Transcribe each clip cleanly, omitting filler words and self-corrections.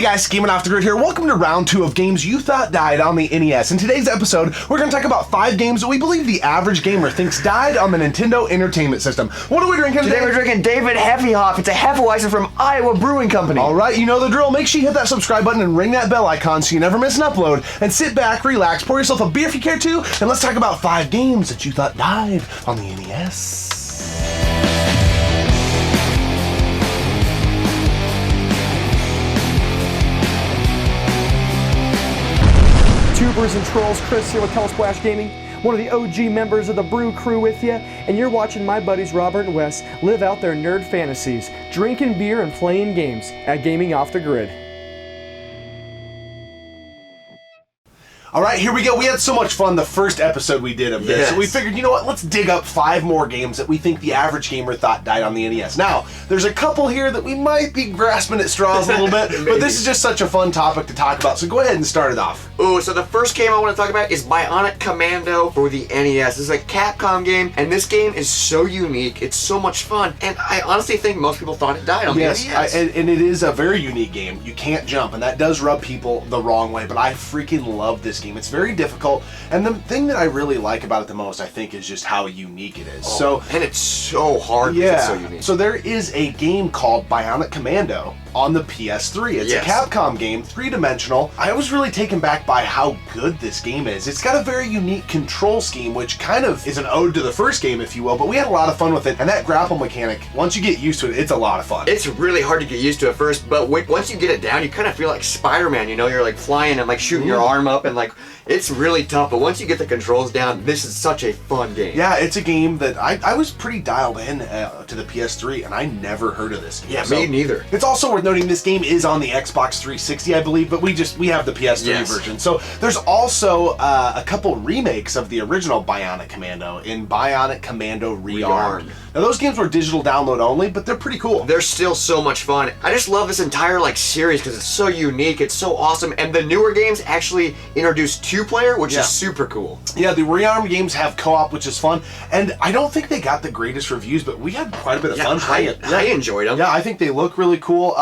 Hey guys, Gaming Off the Grid here. Welcome to round 2 of games you thought died on the NES. In today's episode, we're going to talk about 5 games that we believe the average gamer thinks died on the Nintendo Entertainment System. What are we drinking today? Today we're drinking David Heffehoff. It's a Hefeweizen from Iowa Brewing Co. Alright, you know the drill. Make sure you hit that subscribe button and ring that bell icon so you never miss an upload. And sit back, relax, pour yourself a beer if you care to, and let's talk about 5 games that you thought died on the NES. Tubers and trolls, Chris here with Telesplash Gaming, one of the OG members of the Brew Crew with you, and you're watching my buddies Robert and Wes live out their nerd fantasies, drinking beer and playing games at Gaming Off the Grid. Alright, here we go. We had so much fun the first episode we did of this, so we figured, you know what, let's dig up 5 more games that we think the average gamer thought died on the NES. Now, there's a couple here that we might be grasping at straws a little bit, but this is just such a fun topic to talk about, so go ahead and start it off. Ooh, so the first game I want to talk about is Bionic Commando for the NES. This is a Capcom game, and this game is so unique, it's so much fun, and I honestly think most people thought it died on the NES. And it is a very unique game. You can't jump, and that does rub people the wrong way, but I freaking love this game. It's very difficult, and the thing that I really like about it the most, I think, is just how unique it is. And it's so hard because it's so unique. So there is a game called Bionic Commando on the PS3. It's a Capcom game, 3-dimensional. I was really taken back by how good this game is. It's got a very unique control scheme, which kind of is an ode to the first game, if you will, but we had a lot of fun with it, and that grapple mechanic, once you get used to it, it's a lot of fun. It's really hard to get used to at first, but once you get it down, you kind of feel like Spider-Man, you know? You're like flying and like shooting your arm up, and like, it's really tough, but once you get the controls down, this is such a fun game. Yeah, it's a game that I was pretty dialed in to the PS3, and I never heard of this game. Yeah, me neither. It's also worth noting this game is on the Xbox 360, I believe, but we have the PS3 version. So there's also a couple remakes of the original Bionic Commando in Bionic Commando Rearmed. Now those games were digital download only, but they're pretty cool. They're still so much fun. I just love this entire like series because it's so unique, it's so awesome, and the newer games actually introduce 2-player, which is super cool. Yeah, the Rearmed games have co-op, which is fun, and I don't think they got the greatest reviews, but we had quite a bit of fun playing it. I enjoyed them. Yeah, I think they look really cool.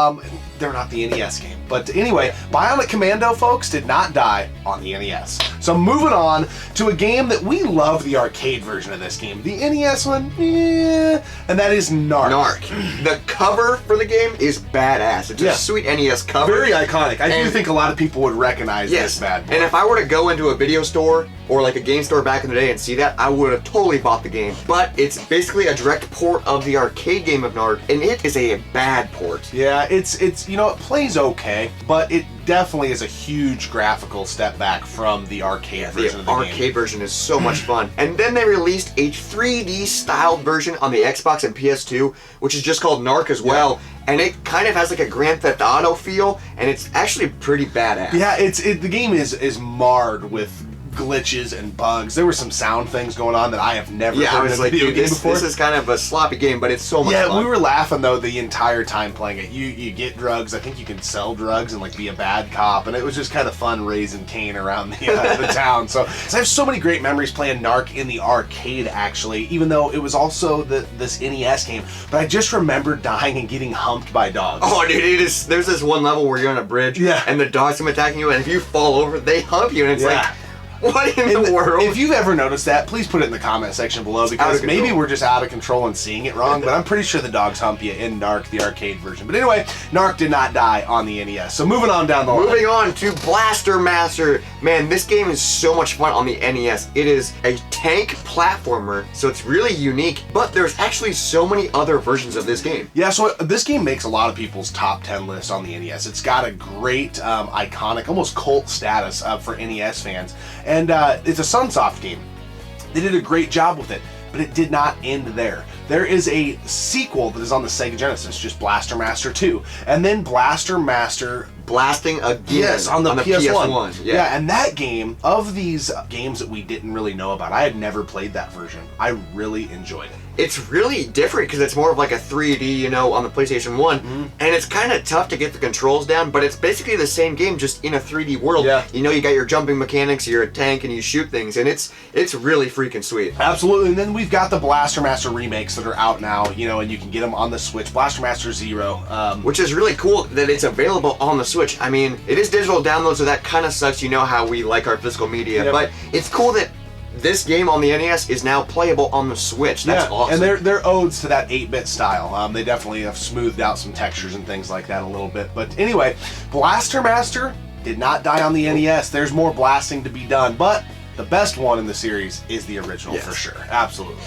They're not the NES game. But anyway, Bionic Commando, folks, did not die on the NES. So moving on to a game that we love the arcade version of this game. The NES one, and that is Narc. Narc. The cover for the game is badass. It's a sweet NES cover. Very iconic. I do think a lot of people would recognize this bad boy. And if I were to go into a video store or like a game store back in the day and see that, I would have totally bought the game. But it's basically a direct port of the arcade game of Narc, and it is a bad port. Yeah, it's you know, it plays okay, but it definitely is a huge graphical step back from the arcade version of the game. The arcade version is so much fun. And then they released a 3D styled version on the Xbox and PS2, which is just called Narc as well. And it kind of has like a Grand Theft Auto feel, and it's actually pretty badass. Yeah, the game is marred with glitches and bugs. There were some sound things going on that I have never heard in a video game before. This is kind of a sloppy game, but it's so much fun. Yeah, we were laughing though the entire time playing it. You get drugs. I think you can sell drugs and like be a bad cop, and it was just kind of fun raising Cain around the town. So I have so many great memories playing Narc in the arcade, actually, even though it was also this NES game. But I just remember dying and getting humped by dogs. Oh, dude, there's this one level where you're on a bridge, and the dogs come attacking you, and if you fall over, they hump you, and it's like, what in the world? If you've ever noticed that, please put it in the comment section below, because maybe we're just out of control and seeing it wrong, but I'm pretty sure the dogs hump you in Narc, the arcade version. But anyway, Narc did not die on the NES. So moving on down the line. Moving on to Blaster Master. Man, this game is so much fun on the NES. It is a tank platformer, so it's really unique, but there's actually so many other versions of this game. Yeah, so this game makes a lot of people's top 10 lists on the NES. It's got a great, iconic, almost cult status for NES fans. And it's a Sunsoft game. They did a great job with it, but it did not end there. There is a sequel that is on the Sega Genesis, just Blaster Master 2, and then Blaster Master Blasting Again. Yes, on the PS1. Yeah, and that game, of these games that we didn't really know about, I had never played that version. I really enjoyed it. it's really different because it's more of like a 3D, you know, on the PlayStation 1. And it's kind of tough to get the controls down, but it's basically the same game, just in a 3D world. Yeah. You know, you got your jumping mechanics, you're a tank, and you shoot things, and it's really freaking sweet. Absolutely. And then we've got the Blaster Master remakes that are out now, you know, and you can get them on the Switch. Blaster Master Zero. Which is really cool that it's available on the Switch. I mean, it is digital download, so that kind of sucks. You know how we like our physical media, Yep. but it's cool that this game on the NES is now playable on the Switch. That's awesome. And they're odes to that 8-bit style. They definitely have smoothed out some textures and things like that a little bit. But anyway, Blaster Master did not die on the NES. There's more blasting to be done, but the best one in the series is the original for sure. Absolutely.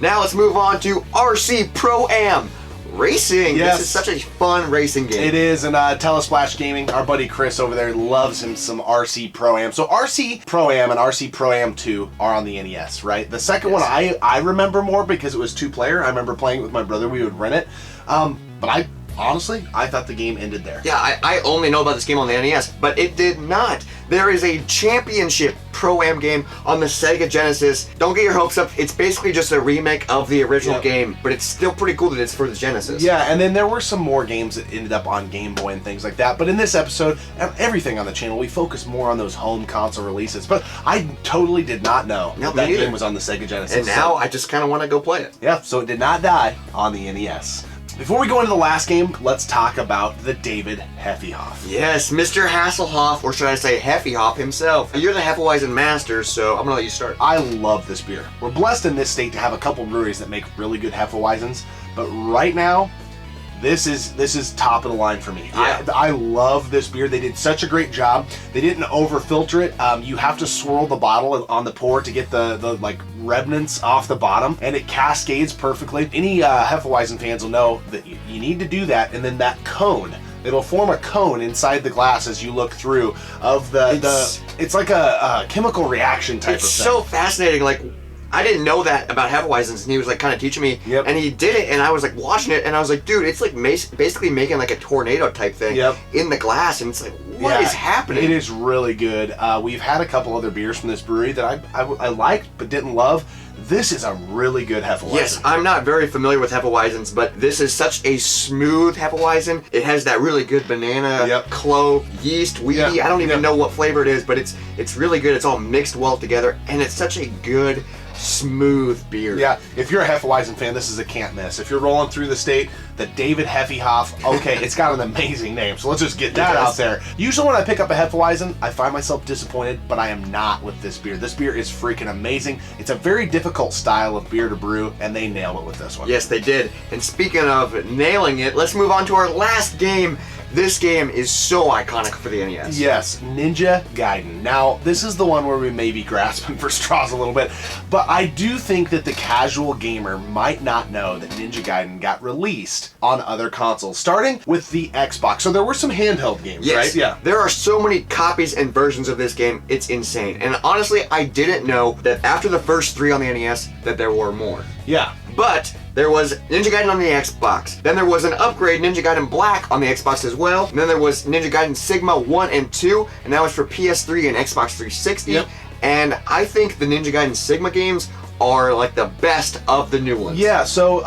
Now let's move on to RC Pro-Am Racing. Yes. This is such a fun racing game. It is, and Telesplash Gaming, our buddy Chris over there loves him some RC Pro-Am. So RC Pro-Am and RC Pro-Am 2 are on the NES, right? The second one I remember more because it was 2-player. I remember playing it with my brother. We would rent it. But honestly, I thought the game ended there. Yeah, I only know about this game on the NES, but it did not. There is a championship Pro-Am game on the Sega Genesis. Don't get your hopes up. It's basically just a remake of the original game, but it's still pretty cool that it's for the Genesis. Yeah, and then there were some more games that ended up on Game Boy and things like that. But in this episode, everything on the channel, we focus more on those home console releases. But I totally did not know that game was on the Sega Genesis. And now I just kind of want to go play it. Yeah, so it did not die on the NES. Before we go into the last game, let's talk about the David Heffehoff. Yes, Mr. Hasselhoff, or should I say Heffehoff himself. You're the Hefeweizen master, so I'm gonna let you start. I love this beer. We're blessed in this state to have a couple breweries that make really good Hefeweizens, but right now, this is top of the line for me. Yeah. I love this beer. They did such a great job. They didn't over filter it. You have to swirl the bottle on the pour to get the like remnants off the bottom, and it cascades perfectly. Any Hefeweizen fans will know that you need to do that, and then that cone. It'll form a cone inside the glass as you look through of it's like a chemical reaction type of thing. It's so fascinating. Like, I didn't know that about Hefeweizens, and he was like kind of teaching me, and he did it, and I was like watching it, and I was like, dude, it's like basically making like a tornado type thing in the glass, and it's like, what is happening? It is really good. We've had a couple other beers from this brewery that I liked but didn't love. This is a really good Hefeweizen. Yes, I'm not very familiar with Hefeweizens, but this is such a smooth Hefeweizen. It has that really good banana, clove, yeast, weedy. I don't even know what flavor it is, but it's really good. It's all mixed well together, and it's such a good, smooth beer. Yeah, if you're a Hefeweizen fan, this is a can't miss. If you're rolling through the state, the David Heffehoff, okay, it's got an amazing name, so let's just get that out there. Usually when I pick up a Hefeweizen, I find myself disappointed, but I am not with this beer. This beer is freaking amazing. It's a very difficult style of beer to brew, and they nailed it with this one. Yes, they did. And speaking of nailing it, let's move on to our last game. This game is so iconic for the NES. Yes, Ninja Gaiden. Now, this is the one where we may be grasping for straws a little bit, but I do think that the casual gamer might not know that Ninja Gaiden got released on other consoles, starting with the Xbox. So there were some handheld games, right? Yeah. There are so many copies and versions of this game, it's insane. And honestly, I didn't know that after the first 3 on the NES, that there were more. Yeah. But there was Ninja Gaiden on the Xbox. Then there was an upgrade, Ninja Gaiden Black, on the Xbox as well. And then there was Ninja Gaiden Sigma 1 and 2, and that was for PS3 and Xbox 360. And I think the Ninja Gaiden Sigma games are like the best of the new ones. Yeah, so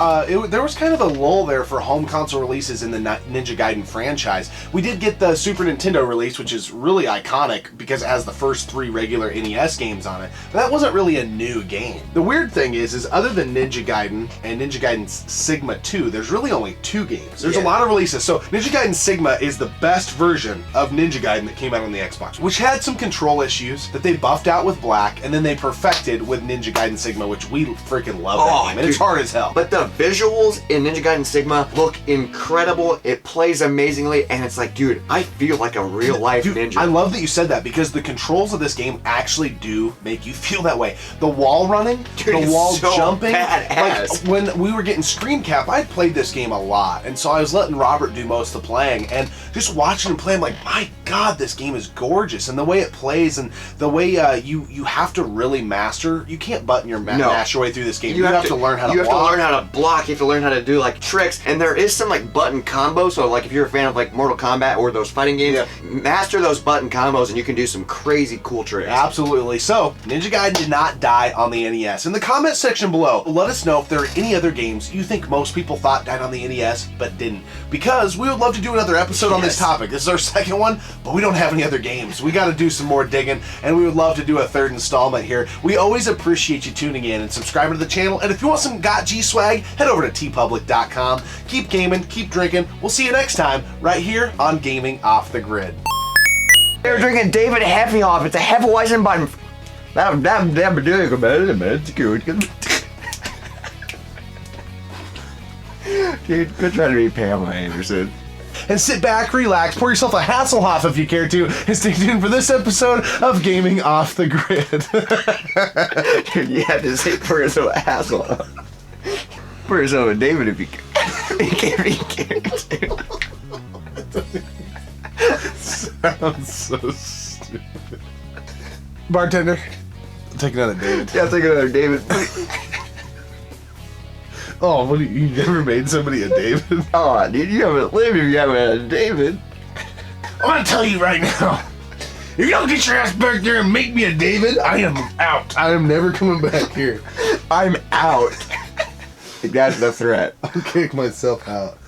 there was kind of a lull there for home console releases in the Ninja Gaiden franchise. We did get the Super Nintendo release, which is really iconic because it has the first 3 regular NES games on it, but that wasn't really a new game. The weird thing is other than Ninja Gaiden and Ninja Gaiden Sigma 2, there's really only 2 games. There's a lot of releases. So Ninja Gaiden Sigma is the best version of Ninja Gaiden that came out on the Xbox, which had some control issues that they buffed out with Black, and then they perfected with Ninja Gaiden Sigma, which we freaking love that game, and it's hard as hell. But the visuals in Ninja Gaiden Sigma look incredible, it plays amazingly, and it's like, dude, I feel like a real life ninja. I love that you said that, because the controls of this game actually do make you feel that way. The wall running, dude, the wall so jumping, badass. like when we were getting screen cap, I played this game a lot, and so I was letting Robert do most of the playing, and just watching him play, I'm like, my God, this game is gorgeous, and the way it plays, and the way you have to really master, you can't button your mash your way through this game. You have to learn how to block. You have to learn how to block. You have to learn how to do like tricks. And there is some like button combos. So like if you're a fan of like Mortal Kombat or those fighting games, master those button combos and you can do some crazy cool tricks. Absolutely. So Ninja Gaiden did not die on the NES. In the comment section below, let us know if there are any other games you think most people thought died on the NES but didn't. Because we would love to do another episode on this topic. This is our second one, but we don't have any other games. We got to do some more digging, and we would love to do a third installment here. We always appreciate you tuning in and subscribing to the channel. And if you want some Got G swag, head over to tpublic.com. Keep gaming, keep drinking. We'll see you next time right here on Gaming Off the Grid. They were drinking David Heffehoff. It's a Hefeweizen button. That's good. Dude, quit trying to be Pamela Anderson. And sit back, relax, pour yourself a Hasselhoff if you care to, and stay tuned for this episode of Gaming Off the Grid. Dude, you have to say pour yourself a Hasselhoff. Pour yourself a David if you care to. Sounds so stupid. Bartender, take another David. Yeah, take another David. Oh, what you never made somebody a David? Oh, dude, you haven't lived if you haven't had a David. I'm gonna tell you right now. If you don't get your ass back there and make me a David, I am out. I am never coming back here. I'm out. That's the threat. I'll kick myself out.